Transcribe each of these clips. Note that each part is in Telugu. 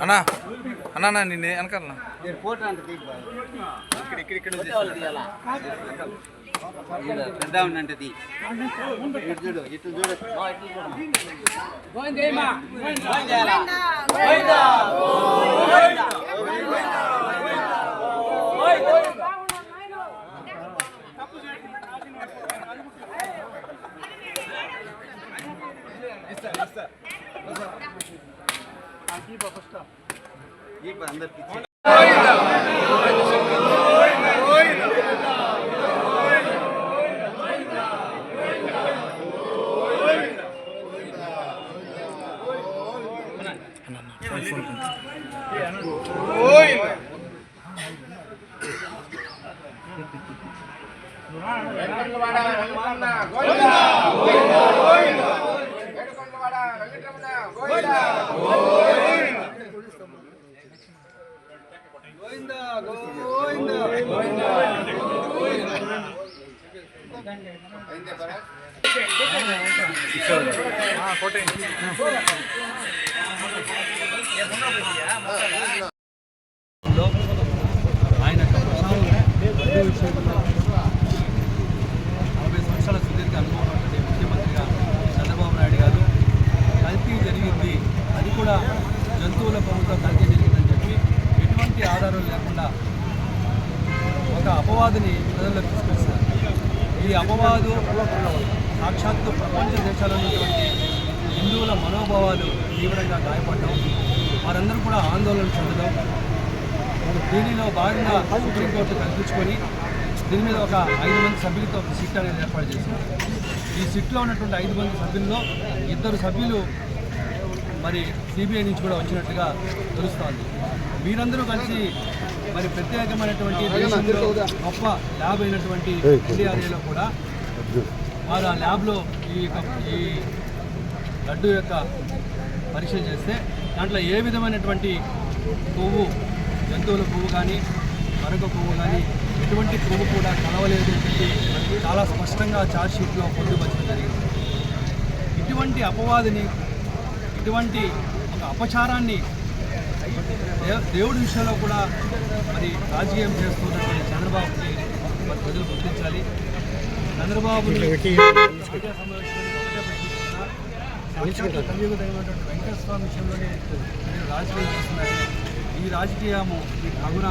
అన్నా అన్నా నిన్నే అనకన్నా పెద్ద ఉండంటది చూడు ఇటు చూడు అందరికి ఆయన 40 సంవత్సరాల సుదీర్ఘ అనుభవం ఉన్నటువంటి ముఖ్యమంత్రిగా చంద్రబాబు నాయుడు గారు కల్తీ జరిగింది, అది కూడా జంతువుల ప్రభుత్వం కల్తీ జరిగిందని చెప్పి ఎటువంటి ఆధారం లేకుండా ఒక అపవాదుని ప్రజల్లోకి తీసుకొస్తారు. ఈ అపవాదు సాక్షాత్తు ప్రపంచ దేశాల్లో ఉన్నటువంటి హిందువుల మనోభావాలు తీవ్రంగా గాయపడడం, వారందరూ కూడా ఆందోళన చెందడం, దీనిలో భాగంగా సుప్రీంకోర్టు కల్పించుకొని దీని మీద ఒక 5 మంది సభ్యులతో ఒక సిట్ అనేది ఏర్పాటు చేశారు. ఈ సిట్లో ఉన్నటువంటి 5 మంది సభ్యుల్లో 2 సభ్యులు మరి సిబిఐ నుంచి కూడా వచ్చినట్టుగా తెలుస్తోంది. వీరందరూ కలిసి మరి ప్రత్యేకమైనటువంటి దేశంలో గొప్ప ల్యాబ్ అయినటువంటి ఎన్డీఆర్ఏలో కూడా వారు ఆ ల్యాబ్లో ఈ లడ్డు యొక్క పరీక్ష చేస్తే దాంట్లో ఏ విధమైనటువంటి కొవ్వు, జంతువుల కొవ్వు కానీ మరొక కొవ్వు కానీ ఎటువంటి కొవ్వు కూడా కలవలేదు అని చెప్పి చాలా స్పష్టంగా ఛార్జ్షీట్లో పొందుపరచడం జరిగింది. ఇటువంటి అపవాదిని, ఇటువంటి ఒక అపచారాన్ని దేవుడి విషయంలో కూడా మరి రాజకీయం చేస్తున్నటువంటి చంద్రబాబుని మరి ప్రజలు గుర్తించాలి. చంద్రబాబుని కలియుగదైనటువంటి వెంకటేశ్వర స్వామి విషయంలోనే మీరు రాజకీయం చేస్తున్నారు. ఈ రాజకీయము కావున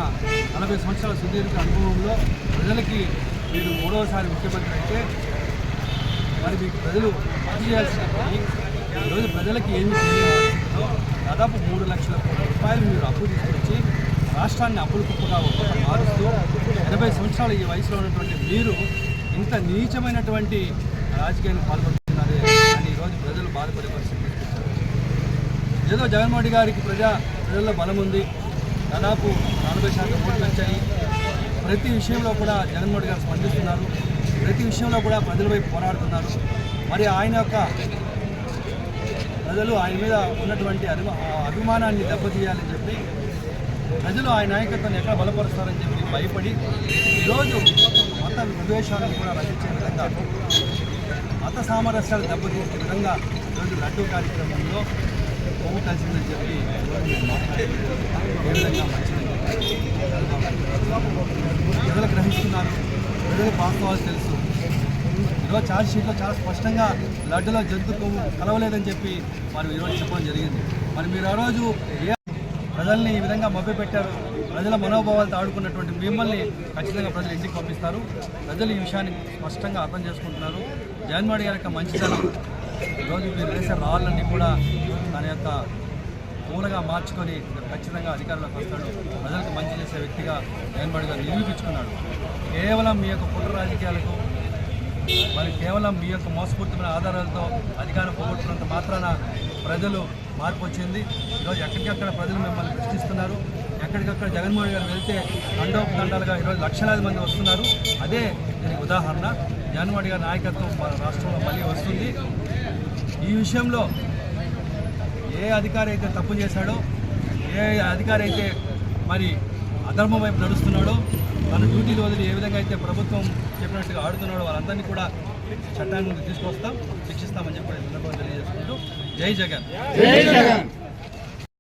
40 సంవత్సరాల సుదీర్ఘ అనుభవంలో ప్రజలకి మీరు 3వసారి ముఖ్యమంత్రి అయితే మరి మీకు ప్రజలు అది చేయాల్సిన పని ఈరోజు ప్రజలకి ఏమి తెలియదో దాదాపు 3 లక్షల కోట్ల రూపాయలు మీరు అప్పు తీసుకొచ్చి రాష్ట్రాన్ని అప్పుల కుప్పగా మారుస్తూ 80 సంవత్సరాల ఈ వయసులో ఉన్నటువంటి మీరు ఇంత నీచమైనటువంటి రాజకీయాన్ని పాల్గొంటున్నారే అని ఈరోజు ప్రజలు బాధపడే పరిస్థితి తీసుకొచ్చారు. ఏదో జగన్మోహన్ రెడ్డి గారికి ప్రజల్లో బలం ఉంది, దాదాపు 40% ఓట్లు వచ్చాయి. ప్రతి విషయంలో కూడా జగన్మోహన్ రెడ్డి గారు స్పందిస్తున్నారు, ప్రతి విషయంలో కూడా ప్రజల వైపు పోరాడుతున్నారు. మరి ఆయన యొక్క ప్రజలు ఆయన మీద ఉన్నటువంటి అభిమానాన్ని దెబ్బతీయాలని చెప్పి ప్రజలు ఆయన నాయకత్వాన్ని ఎక్కడ బలపరుస్తారని చెప్పి భయపడి ఈరోజు మత విద్వేషాలను కూడా రచించే విధంగా, మత సామరస్యాలు దెబ్బతీసే విధంగా ఈరోజు లడ్డూ కార్యక్రమంలో కొవ్వు కలిసిందని చెప్పి ఏ విధంగా మంచిదని ప్రజలు గ్రహిస్తున్నారు. ప్రజలకు వాస్తవాలు తెలుసు. ఈరోజు ఛార్జ్ షీట్లో చాలా స్పష్టంగా లడ్డులో జంతు కొవ్వు కలవలేదని చెప్పి మరి ఈరోజు చెప్పడం జరిగింది. మరి మీరు ఆ రోజు ప్రజల్ని ఈ విధంగా మభ్యపెట్టారు. ప్రజల మనోభావాలతో ఆడుకున్నటువంటి మిమ్మల్ని ఖచ్చితంగా ప్రజలు ఇంటికి పంపిస్తారు. ప్రజలు ఈ విషయాన్ని స్పష్టంగా అర్థం చేసుకుంటున్నారు. జగన్మోహన్ గారి యొక్క మంచితనం ఈరోజు మీరు వేసే రాళ్ళన్నీ కూడా తన యొక్క మూలగా మార్చుకొని ఖచ్చితంగా అధికారంలోకి వస్తాడు. ప్రజలకు మంచి చేసే వ్యక్తిగా జగన్మోహన్ గారు నిరూపించుకున్నాడు. కేవలం మీ యొక్క కుట్ర రాజకీయాలకు మరి కేవలం మీ యొక్క మోసపూరితమైన ఆధారాలతో అధికారం పోగొట్టుకున్నంత మాత్రాన ప్రజలు మార్పు వచ్చింది. ఈరోజు ఎక్కడికక్కడ ప్రజలు మిమ్మల్ని ప్రశ్నిస్తున్నారు. ఎక్కడికక్కడ జగన్మోహన్ గారు వెళ్తే దండోపదండాలుగా ఈరోజు లక్షలాది మంది వస్తున్నారు. అదే దీనికి ఉదాహరణ. జగన్మోహన్ గారి నాయకత్వం మన రాష్ట్రంలో మళ్ళీ వస్తుంది. ఈ విషయంలో ఏ అధికారి అయితే తప్పు చేశాడో, ఏ అధికారి అయితే మరి అధర్మం వైపు నడుస్తున్నాడో, తన డ్యూటీలు వదిలి ఏ విధంగా అయితే ప్రభుత్వం చెప్పినట్టుగా ఆడుతున్నాడో వాళ్ళందరినీ కూడా చట్టాన్ని ముందు తీసుకొస్తాం, శిక్షిస్తామని చెప్పి సందర్భంగా తెలియజేసుకుంటూ జై జగన్.